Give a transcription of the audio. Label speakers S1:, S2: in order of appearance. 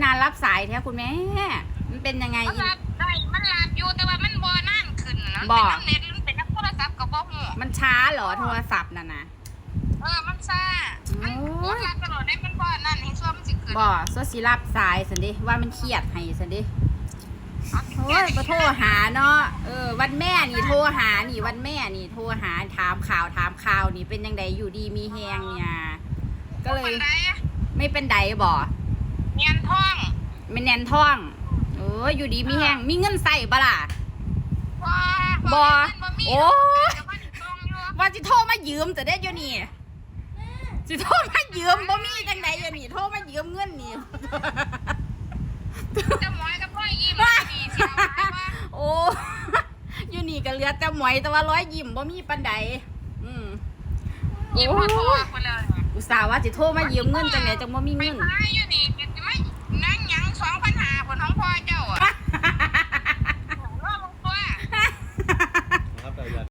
S1: นานรับสายแท้คุณแม่มันเป็นยังไง
S2: มันรับได้มันรับอยู่แต่ว่ามันบ่นั่นขึ้นนะ
S1: บ่
S2: เป็นน้ำเน็ตมันเป็นน้ำโทรศัพท์กับบ่หู
S1: มันช้าเหรอโทรศัพท์น่ะนะ
S2: มันซ่ามัน
S1: โอ้ย
S2: รับตลอดได้มันบ่นั่นให้ช่วงมันสิขึ้น
S1: บ่โซสิรับสายสันดิว่ามันเครียดให้สันดิโอ้ยมาโทรหาเนาะวันแม่นี่โทรหานี่วันแม่นี่โทรหาถามข่าวนี่เป็นยังไงอยู่ดีมีแฮงเนี่ยก็เลย
S2: คนใด
S1: ไม่เป็นไดบ่
S2: เงียนท้อง
S1: ไม่แน่นท้องอยู่ดีมีแฮงมีเงินใส่บ่ล่ะ บ่โอ้
S2: แต่ว่านี่ต้องอยู่
S1: ว่าสิโทรมายืมจะได้อยู่นี่สิโทรมายืมบ่มีจังใดอยู่นี่โทรมายืมเงินนี่
S2: จะหมอยกับพ่อยิ้มดีเสียวว่า
S1: โอ้ อยู่นี่ก็เหลือแต่หมอยแต่ว่าร้อยยิ้มบ่มีปานใด
S2: ยิ้มพอโทรคนเลย
S1: อุตส่าห์ว่าสิโทรมายืมเงินจังไดจังบ่มี
S2: ไป
S1: เงิน
S2: ซ้ายอยู่นี่ไป